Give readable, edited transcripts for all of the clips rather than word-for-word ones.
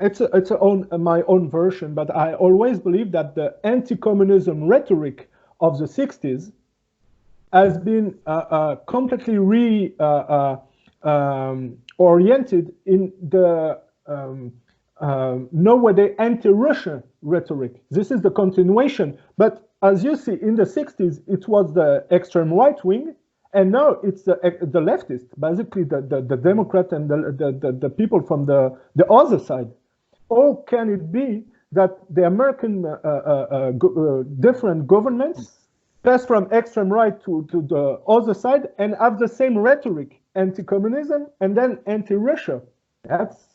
my own version, but I always believe that the anti-communism rhetoric of the 60s has been completely oriented in the nowadays anti-Russian rhetoric. This is the continuation. But as you see, in the 60s, it was the extreme right wing, and now it's the leftists, basically the Democrat and the people from the other side. How can it be that the American different governments pass from extreme right to the other side and have the same rhetoric, anti-communism and then anti-Russia? That's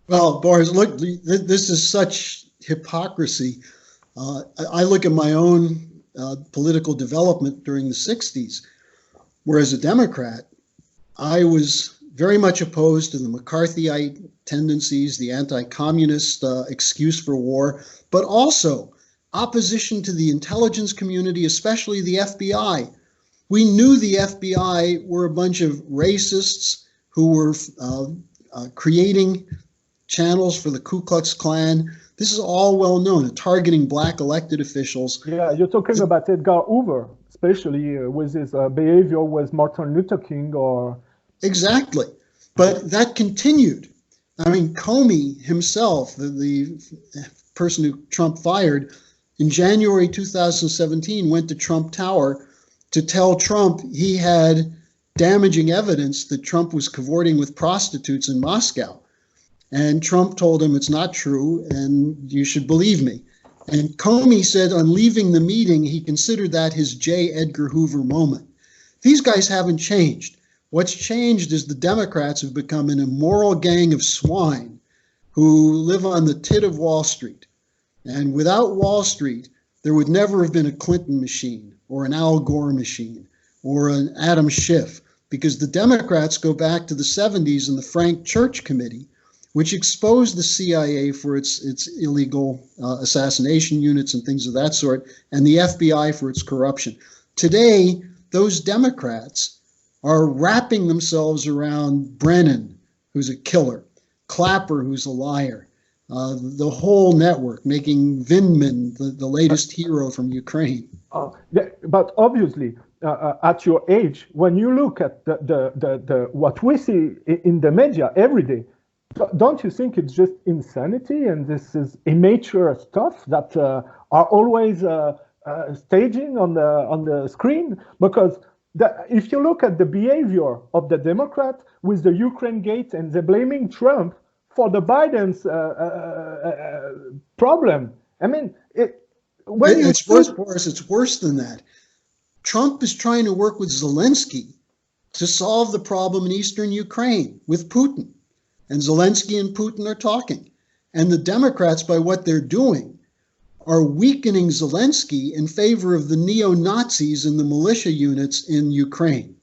Well, Boris, look, this is such hypocrisy. I look at my own political development during the 60s, where as a Democrat, I was very much opposed to the McCarthyite tendencies, the anti-communist excuse for war, but also opposition to the intelligence community, especially the FBI. We knew the FBI were a bunch of racists who were creating channels for the Ku Klux Klan. This is all well known, targeting black elected officials. Yeah, you're talking about Edgar Hoover, especially with his behavior with Martin Luther King or... Exactly. But that continued. I mean, Comey himself, the person who Trump fired, in January 2017 went to Trump Tower to tell Trump he had damaging evidence that Trump was cavorting with prostitutes in Moscow. And Trump told him it's not true and you should believe me. And Comey said on leaving the meeting, he considered that his J. Edgar Hoover moment. These guys haven't changed. What's changed is the Democrats have become an immoral gang of swine who live on the tit of Wall Street. And without Wall Street, there would never have been a Clinton machine or an Al Gore machine or an Adam Schiff, because the Democrats go back to the 70s and the Frank Church Committee, which exposed the CIA for its illegal assassination units and things of that sort, and the FBI for its corruption. Today, those Democrats are wrapping themselves around Brennan, who's a killer, Clapper, who's a liar, the whole network, making Vindman the latest hero from Ukraine. But obviously, at your age, when you look at the what we see in the media every day, don't you think it's just insanity and this is immature stuff that are always staging on the screen? Because if you look at the behavior of the Democrat with the Ukraine gate and they're blaming Trump for the Biden's problem. I mean, it's worse, Boris. It's worse than that. Trump is trying to work with Zelensky to solve the problem in eastern Ukraine with Putin. And Zelensky and Putin are talking. And the Democrats, by what they're doing, are weakening Zelensky in favor of the neo-Nazis and the militia units in Ukraine.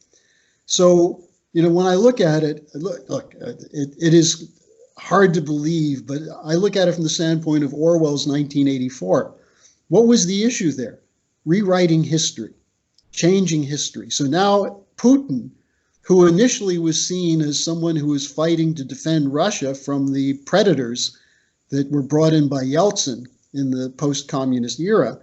So, when I look at it, it is hard to believe, but I look at it from the standpoint of Orwell's 1984. What was the issue there? Rewriting history, changing history. So now Putin, who initially was seen as someone who was fighting to defend Russia from the predators that were brought in by Yeltsin in the post-communist era,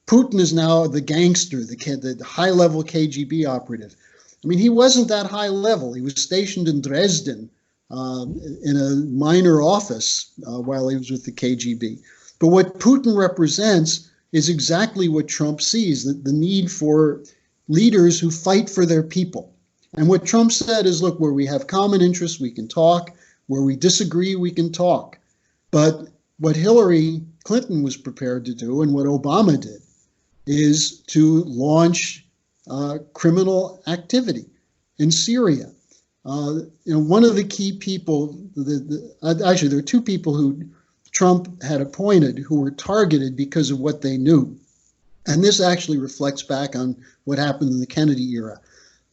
Putin is now the gangster, the high-level KGB operative. I mean, he wasn't that high level. He was stationed in Dresden in a minor office while he was with the KGB. But what Putin represents is exactly what Trump sees, the need for leaders who fight for their people. And what Trump said is, look, where we have common interests, we can talk. Where we disagree, we can talk. But what Hillary Clinton was prepared to do and what Obama did is to launch criminal activity in Syria. One of the key people, actually, there are two people who Trump had appointed who were targeted because of what they knew. And this actually reflects back on what happened in the Kennedy era.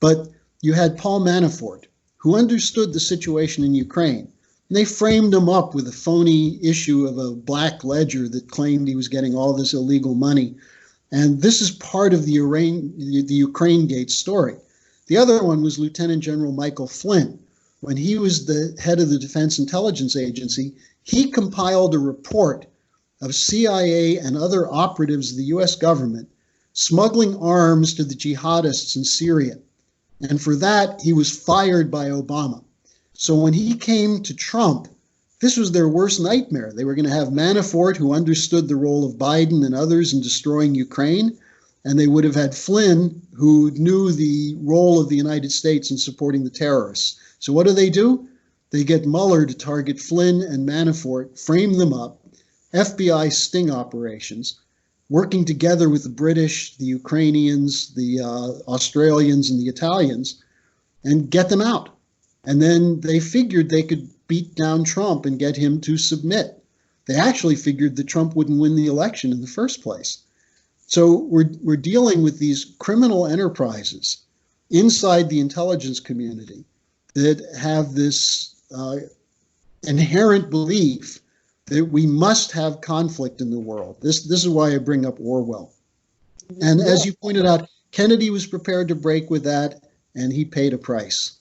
But you had Paul Manafort, who understood the situation in Ukraine. And they framed him up with a phony issue of a black ledger that claimed he was getting all this illegal money. And this is part of the Ukraine Gate story. The other one was Lieutenant General Michael Flynn, when he was the head of the Defense Intelligence Agency, he compiled a report of CIA and other operatives of the US government smuggling arms to the jihadists in Syria. And for that, he was fired by Obama. So when he came to Trump, this was their worst nightmare. They were going to have Manafort, who understood the role of Biden and others in destroying Ukraine, and they would have had Flynn, who knew the role of the United States in supporting the terrorists. So what do? They get Mueller to target Flynn and Manafort, frame them up, FBI sting operations, working together with the British, the Ukrainians, the Australians, and the Italians, and get them out. And then they figured they could beat down Trump and get him to submit. They actually figured that Trump wouldn't win the election in the first place. So we're dealing with these criminal enterprises inside the intelligence community that have this inherent belief that we must have conflict in the world. This is why I bring up Orwell. And as you pointed out, Kennedy was prepared to break with that, and he paid a price.